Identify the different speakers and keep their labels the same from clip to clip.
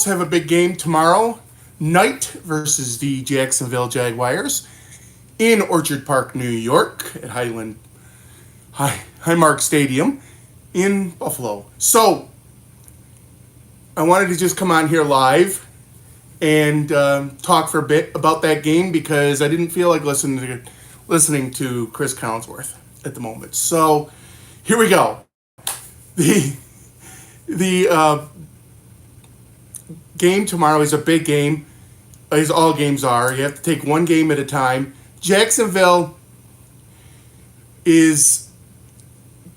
Speaker 1: have a big game tomorrow night versus the Jacksonville Jaguars in Orchard Park, New York, at Highmark Stadium in Buffalo. So I wanted to just come on here live and talk for a bit about that game because I didn't feel like listening to Chris Collinsworth at the moment. So here we go. The game tomorrow is a big game, as all games are. You have to take one game at a time. Jacksonville is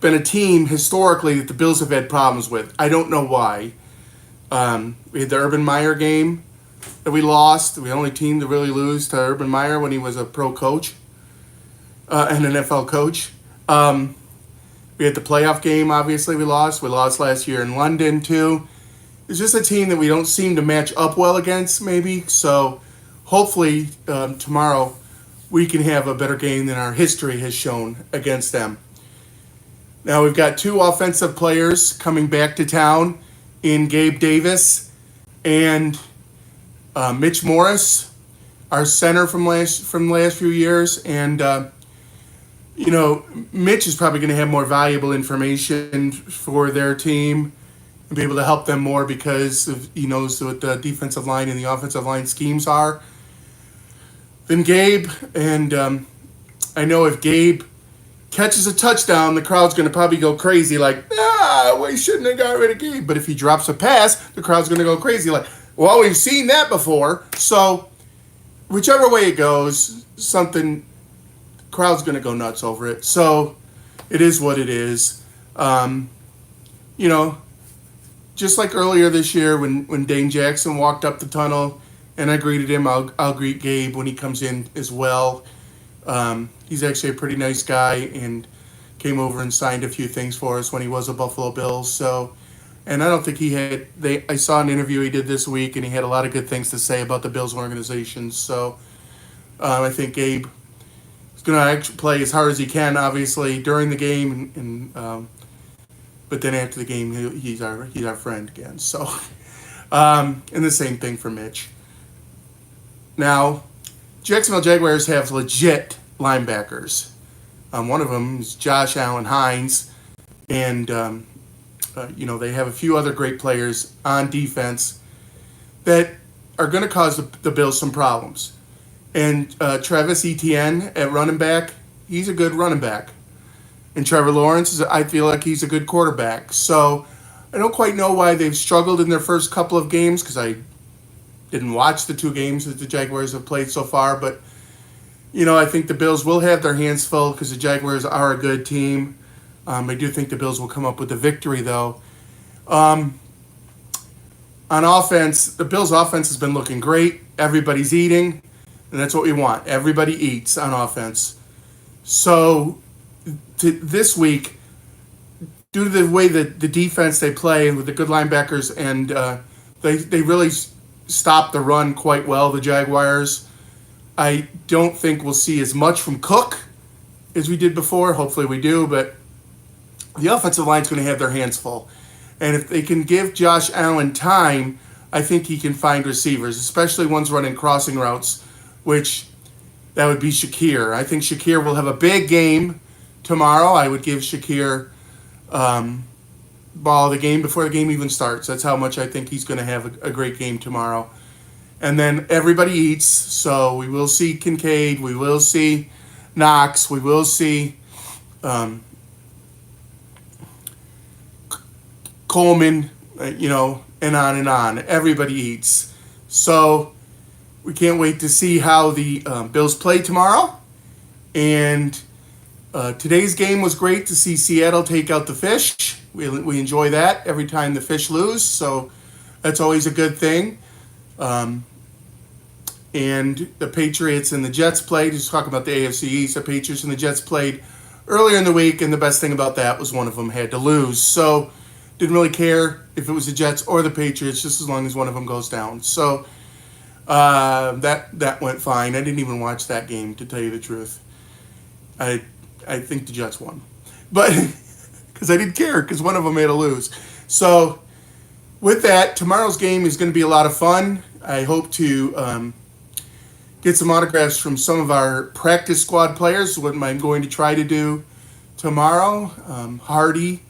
Speaker 1: been a team historically that the Bills have had problems with. I don't know why. We had the Urban Meyer game that we lost. The only team to really lose to Urban Meyer when he was a pro coach, an NFL coach. We had the playoff game, obviously, we lost. We lost last year in London, too. It's just a team that we don't seem to match up well against, maybe. So hopefully tomorrow we can have a better game than our history has shown against them. Now we've got two offensive players coming back to town in Gabe Davis and Mitch Morris, our center from last few years. And Mitch is probably going to have more valuable information for their team and be able to help them more because he knows what the defensive line and the offensive line schemes are than Gabe. And I know if Gabe catches a touchdown, the crowd's going to probably go crazy like, we shouldn't have got rid of Gabe. But if he drops a pass, the crowd's going to go crazy like, well, we've seen that before. So whichever way it goes, crowd's going to go nuts over it. So it is what it is. Just like earlier this year when Dane Jackson walked up the tunnel and I greeted him, I'll greet Gabe when he comes in as well. He's actually a pretty nice guy and came over and signed a few things for us when he was a Buffalo Bills. So, and I don't think I saw an interview he did this week and he had a lot of good things to say about the Bills organization. So I think Gabe is going to actually play as hard as he can, obviously, during the game, but then after the game, he's our friend again. So, and the same thing for Mitch. Now, Jacksonville Jaguars have legit linebackers. One of them is Josh Allen Hines, and they have a few other great players on defense that are going to cause the Bills some problems. And Travis Etienne at running back, he's a good running back. And Trevor Lawrence, I feel like he's a good quarterback. So I don't quite know why they've struggled in their first couple of games because I didn't watch the two games that the Jaguars have played so far. But, I think the Bills will have their hands full because the Jaguars are a good team. I do think the Bills will come up with a victory, though. On offense, the Bills' offense has been looking great. Everybody's eating, and that's what we want. Everybody eats on offense. So this week, due to the way that the defense they play and with the good linebackers, and they really stop the run quite well, the Jaguars. I don't think we'll see as much from Cook as we did before. Hopefully we do, but the offensive line's going to have their hands full. And if they can give Josh Allen time, I think he can find receivers, especially ones running crossing routes, which that would be Shakir. I think Shakir will have a big game tomorrow. I would give Shakir ball of the game before the game even starts. That's how much I think he's going to have a great game tomorrow. And then everybody eats, so we will see Kincaid, we will see Knox, we will see Coleman, and on and on. Everybody eats. So we can't wait to see how the Bills play tomorrow. And today's game was great to see Seattle take out the Fish. We enjoy that every time the Fish lose, so that's always a good thing. And the Patriots and the Jets played. Just talk about the AFC East. The Patriots and the Jets played earlier in the week, and the best thing about that was one of them had to lose. So didn't really care if it was the Jets or the Patriots, just as long as one of them goes down. So that went fine. I didn't even watch that game, to tell you the truth. I think the Jets won, but because I didn't care because one of them had to lose. So with that, tomorrow's game is going to be a lot of fun. I hope to get some autographs from some of our practice squad players, what I'm going to try to do tomorrow. Hardy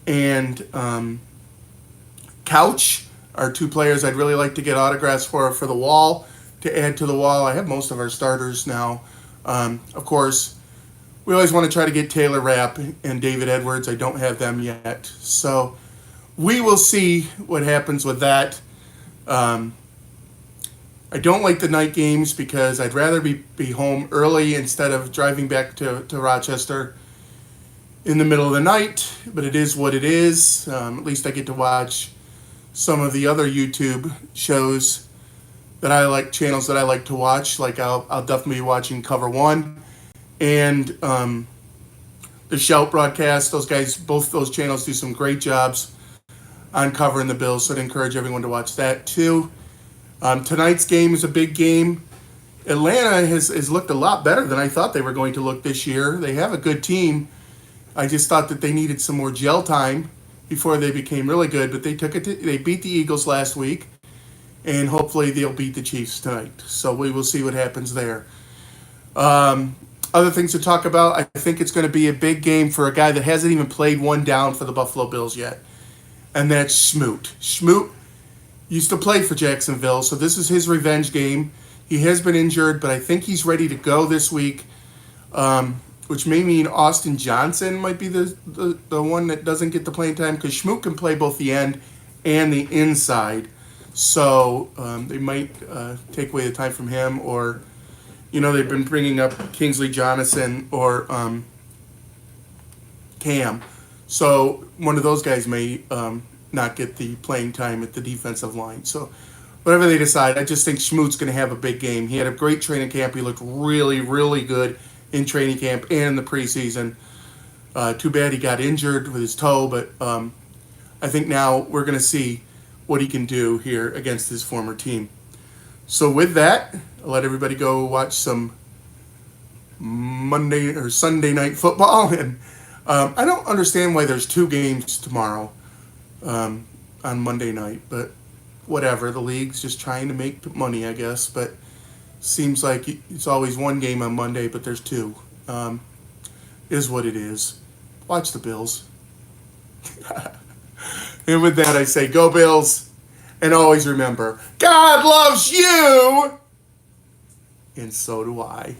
Speaker 1: and Couch are two players I'd really like to get autographs for the wall, to add to the wall. I have most of our starters now. Of course, we always want to try to get Taylor Rapp and David Edwards. I don't have them yet. So we will see what happens with that. I don't like the night games because I'd rather be home early instead of driving back to Rochester in the middle of the night. But it is what it is. At least I get to watch some of the other YouTube shows that I like, channels that I like to watch. Like I'll definitely be watching Cover One and the Shout broadcast. Those guys, both those channels do some great jobs on covering the Bills. So I'd encourage everyone to watch that too. Tonight's game is a big game. Atlanta has looked a lot better than I thought they were going to look this year. They have a good team. I just thought that they needed some more gel time before they became really good. But they they beat the Eagles last week, and hopefully they'll beat the Chiefs tonight. So we will see what happens there. Other things to talk about, I think it's going to be a big game for a guy that hasn't even played one down for the Buffalo Bills yet, and that's Smoot. Smoot used to play for Jacksonville, so this is his revenge game. He has been injured, but I think he's ready to go this week, which may mean Austin Johnson might be the one that doesn't get the playing time, because Smoot can play both the end and the inside. So they might take away the time from him, or, they've been bringing up Kingsley Jonathan or Cam. So one of those guys may not get the playing time at the defensive line. So whatever they decide, I just think Smoot's going to have a big game. He had a great training camp. He looked really, really good in training camp and in the preseason. Too bad he got injured with his toe, but I think now we're going to see what he can do here against his former team. So with that, I'll let everybody go watch some Monday or Sunday night football. And I don't understand why there's two games tomorrow on Monday night, but whatever. The league's just trying to make money, I guess. But seems like it's always one game on Monday, but there's two. Is what it is. Watch the Bills. And with that, I say, go Bills. And always remember, God loves you. And so do I.